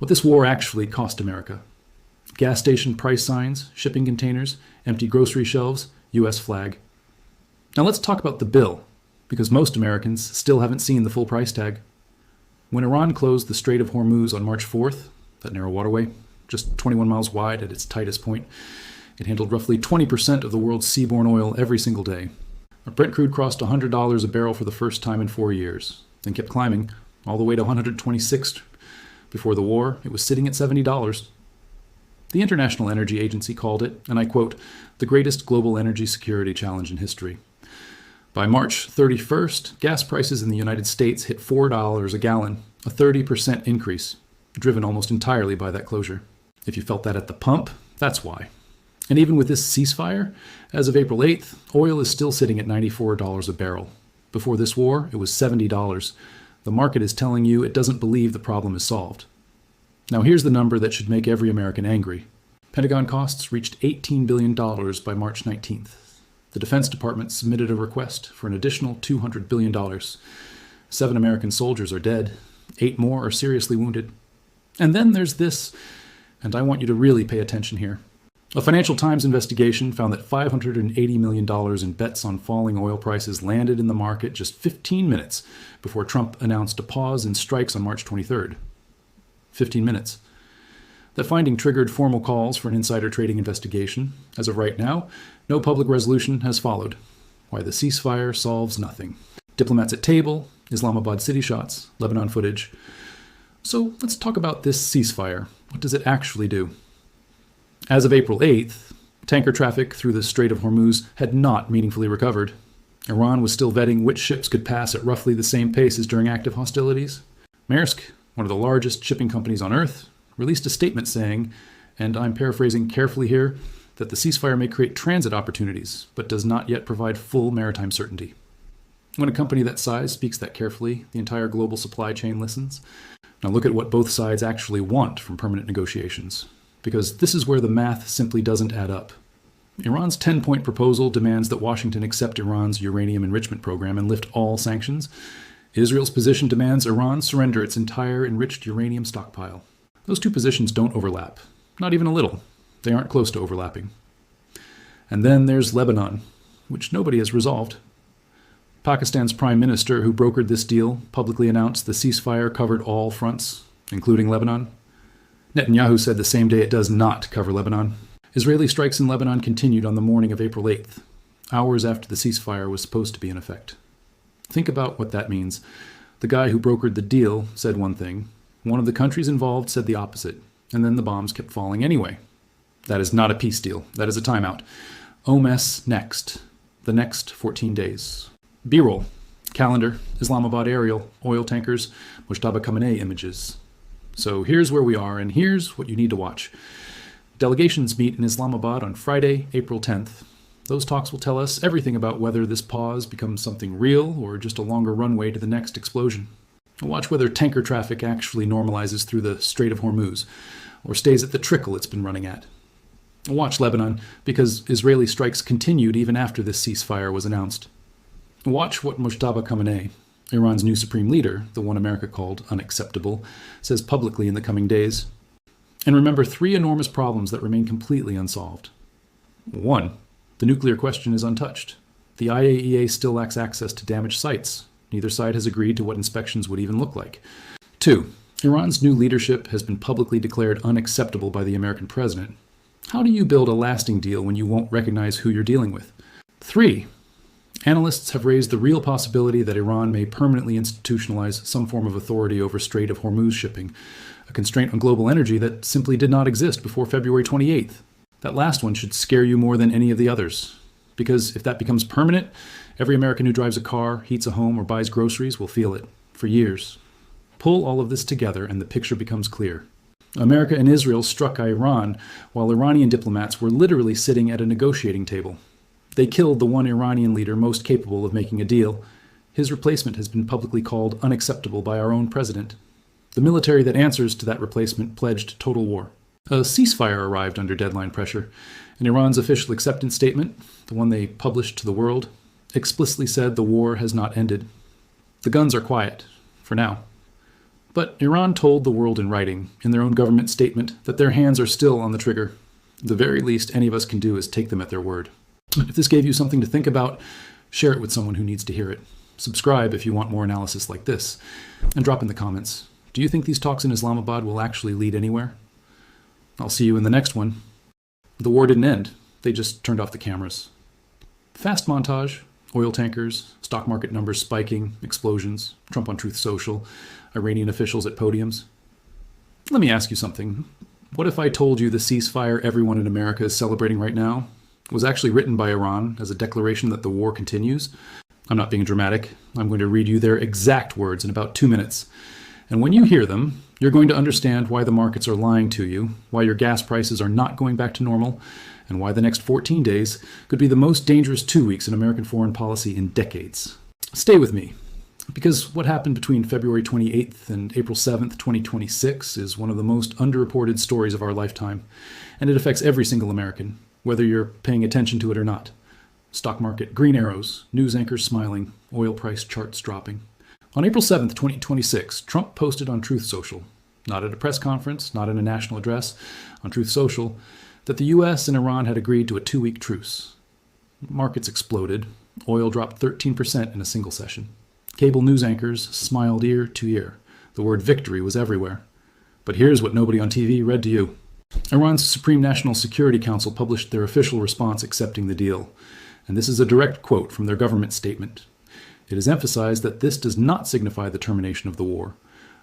What this war actually cost America: gas station price signs, shipping containers, empty grocery shelves, US flag. Now let's talk about the bill, because most Americans still haven't seen the full price tag. When Iran closed the Strait of Hormuz on March 4th, that narrow waterway, just 21 miles wide at its tightest point, it handled roughly 20% of the world's seaborne oil every single day. Brent crude crossed $100 a barrel for the first time in 4 years, then kept climbing all the way to 126. Before the war, it was sitting at $70. The International Energy Agency called it, and I quote, the greatest global energy security challenge in history. By March 31st, gas prices in the United States hit $4 a gallon, a 30% increase, driven almost entirely by that closure. If you felt that at the pump, that's why. And even with this ceasefire, as of April 8th, oil is still sitting at $94 a barrel. Before this war, it was $70. The market is telling you it doesn't believe the problem is solved. Now here's the number that should make every American angry. Pentagon costs reached $18 billion by March 19th. The Defense Department submitted a request for an additional $200 billion. 7 American soldiers are dead. 8 more are seriously wounded. And then there's this, and I want you to really pay attention here. A Financial Times investigation found that $580 million in bets on falling oil prices landed in the market just 15 minutes before Trump announced a pause in strikes on March 23rd. 15 minutes. That finding triggered formal calls for an insider trading investigation. As of right now, no public resolution has followed. Why the ceasefire solves nothing. Diplomats at table, Islamabad city shots, Lebanon footage. So let's talk about this ceasefire. What does it actually do? As of April 8th, tanker traffic through the Strait of Hormuz had not meaningfully recovered. Iran was still vetting which ships could pass at roughly the same pace as during active hostilities. Maersk, one of the largest shipping companies on Earth, released a statement saying, and I'm paraphrasing carefully here, that the ceasefire may create transit opportunities, but does not yet provide full maritime certainty. When a company that size speaks that carefully, the entire global supply chain listens. Now look at what both sides actually want from permanent negotiations, because this is where the math simply doesn't add up. Iran's 10-point proposal demands that Washington accept Iran's uranium enrichment program and lift all sanctions. Israel's position demands Iran surrender its entire enriched uranium stockpile. Those two positions don't overlap, not even a little. They aren't close to overlapping. And then there's Lebanon, which nobody has resolved. Pakistan's prime minister, who brokered this deal, publicly announced the ceasefire covered all fronts, including Lebanon. Netanyahu said the same day it does not cover Lebanon. Israeli strikes in Lebanon continued on the morning of April 8th, hours after the ceasefire was supposed to be in effect. Think about what that means. The guy who brokered the deal said one thing, one of the countries involved said the opposite, and then the bombs kept falling anyway. That is not a peace deal. That is a timeout. OMS next. The next 14 days. B-roll. Calendar. Islamabad aerial. Oil tankers. Mujtaba Khamenei images. So here's where we are, and here's what you need to watch. Delegations meet in Islamabad on Friday, April 10th. Those talks will tell us everything about whether this pause becomes something real or just a longer runway to the next explosion. We'll watch whether tanker traffic actually normalizes through the Strait of Hormuz or stays at the trickle it's been running at. We'll watch Lebanon because Israeli strikes continued even after this ceasefire was announced. We'll watch what Mujtaba Khamenei, Iran's new supreme leader, the one America called unacceptable, says publicly in the coming days. And remember 3 enormous problems that remain completely unsolved. 1. The nuclear question is untouched. The IAEA still lacks access to damaged sites. Neither side has agreed to what inspections would even look like. 2. Iran's new leadership has been publicly declared unacceptable by the American president. How do you build a lasting deal when you won't recognize who you're dealing with? 3. Analysts have raised the real possibility that Iran may permanently institutionalize some form of authority over Strait of Hormuz shipping, a constraint on global energy that simply did not exist before February 28th. That last one should scare you more than any of the others, because if that becomes permanent, every American who drives a car, heats a home, or buys groceries will feel it, for years. Pull all of this together and the picture becomes clear. America and Israel struck Iran while Iranian diplomats were literally sitting at a negotiating table. They killed the one Iranian leader most capable of making a deal. His replacement has been publicly called unacceptable by our own president. The military that answers to that replacement pledged total war. A ceasefire arrived under deadline pressure, and Iran's official acceptance statement, the one they published to the world, explicitly said the war has not ended. The guns are quiet, for now. But Iran told the world in writing, in their own government statement, that their hands are still on the trigger. The very least any of us can do is take them at their word. If this gave you something to think about, share it with someone who needs to hear it. Subscribe if you want more analysis like this. And drop in the comments. Do you think these talks in Islamabad will actually lead anywhere? I'll see you in the next one. The war didn't end. They just turned off the cameras. Fast montage, oil tankers, stock market numbers spiking, explosions, Trump on Truth Social, Iranian officials at podiums. Let me ask you something. What if I told you the ceasefire everyone in America is celebrating right now was actually written by Iran as a declaration that the war continues? I'm not being dramatic. I'm going to read you their exact words in about 2 minutes. And when you hear them, you're going to understand why the markets are lying to you, why your gas prices are not going back to normal, and why the next 14 days could be the most dangerous 2 weeks in American foreign policy in decades. Stay with me, because what happened between February 28th and April 7th, 2026 is one of the most underreported stories of our lifetime, and it affects every single American, whether you're paying attention to it or not. Stock market, green arrows, news anchors smiling, oil price charts dropping. On April 7th, 2026, Trump posted on Truth Social, not at a press conference, not in a national address, on Truth Social, that the US and Iran had agreed to a 2-week truce. Markets exploded. Oil dropped 13% in a single session. Cable news anchors smiled ear to ear. The word victory was everywhere. But here's what nobody on TV read to you. Iran's Supreme National Security Council published their official response accepting the deal. And this is a direct quote from their government statement. It is emphasized that this does not signify the termination of the war.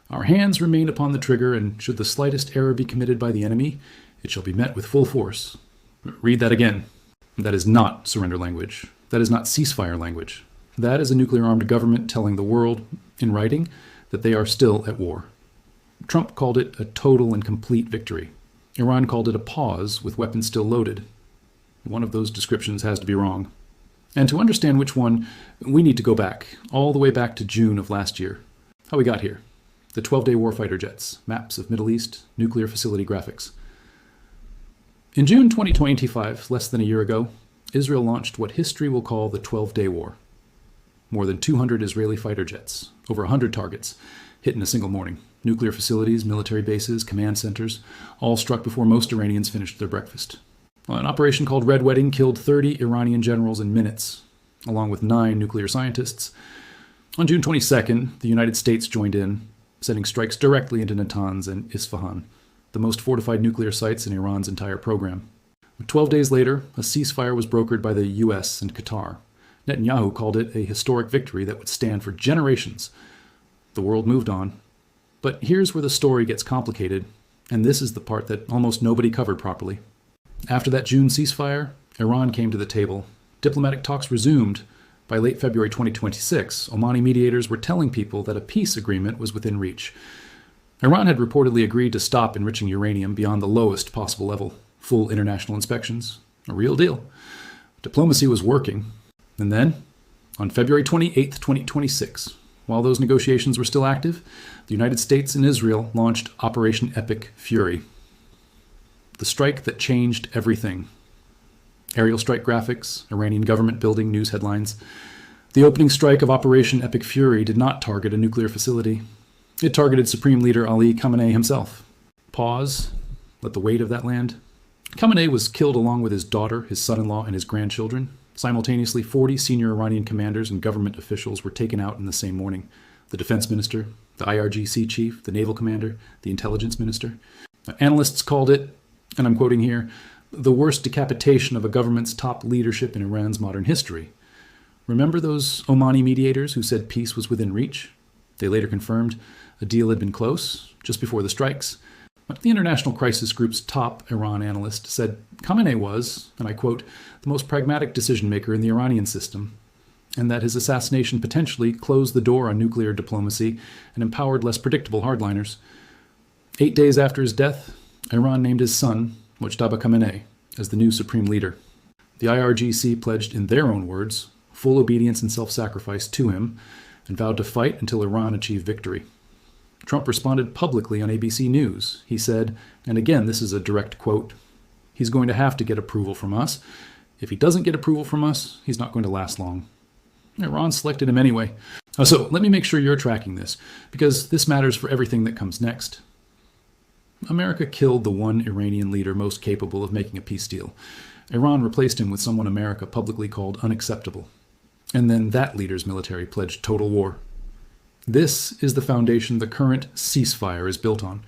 Our hands remain upon the trigger, and should the slightest error be committed by the enemy, it shall be met with full force. Read that again. That is not surrender language. That is not ceasefire language. That is a nuclear-armed government telling the world, in writing, that they are still at war. Trump called it a total and complete victory. Iran called it a pause with weapons still loaded. One of those descriptions has to be wrong. And to understand which one, we need to go back, all the way back to June of last year. How we got here. The 12-day warfighter jets, maps of Middle East, nuclear facility graphics. In June 2025, less than a year ago, Israel launched what history will call the 12-day war. More than 200 Israeli fighter jets, over 100 targets, hit in a single morning. Nuclear facilities, military bases, command centers, all struck before most Iranians finished their breakfast. An operation called Red Wedding killed 30 Iranian generals in minutes, along with 9 nuclear scientists. On June 22nd, the United States joined in, sending strikes directly into Natanz and Isfahan, the most fortified nuclear sites in Iran's entire program. 12 days later, a ceasefire was brokered by the US and Qatar. Netanyahu called it a historic victory that would stand for generations. The world moved on. But here's where the story gets complicated, and this is the part that almost nobody covered properly. After that June ceasefire, Iran came to the table. Diplomatic talks resumed. By late February 2026, Omani mediators were telling people that a peace agreement was within reach. Iran had reportedly agreed to stop enriching uranium beyond the lowest possible level. Full international inspections. A real deal. Diplomacy was working. And then, on February 28, 2026, while those negotiations were still active, the United States and Israel launched Operation Epic Fury. The strike that changed everything. Aerial strike graphics, Iranian government building news headlines. The opening strike of Operation Epic Fury did not target a nuclear facility. It targeted Supreme Leader Ali Khamenei himself. Pause. Let the weight of that land. Khamenei was killed along with his daughter, his son-in-law, and his grandchildren. Simultaneously, 40 senior Iranian commanders and government officials were taken out in the same morning. The defense minister, the IRGC chief, the naval commander, the intelligence minister. Analysts called it, and I'm quoting here, the worst decapitation of a government's top leadership in Iran's modern history. Remember those Omani mediators who said peace was within reach? They later confirmed a deal had been close, just before the strikes. But the International Crisis Group's top Iran analyst said Khamenei was, and I quote, the most pragmatic decision-maker in the Iranian system, and that his assassination potentially closed the door on nuclear diplomacy and empowered less predictable hardliners. 8 days after his death, Iran named his son, Mojtaba Khamenei, as the new supreme leader. The IRGC pledged, in their own words, full obedience and self-sacrifice to him, and vowed to fight until Iran achieved victory. Trump responded publicly on ABC News. He said, and again, this is a direct quote, he's going to have to get approval from us. If he doesn't get approval from us, he's not going to last long. Iran selected him anyway. So let me make sure you're tracking this, because this matters for everything that comes next. America killed the one Iranian leader most capable of making a peace deal. Iran replaced him with someone America publicly called unacceptable. And then that leader's military pledged total war. This is the foundation the current ceasefire is built on.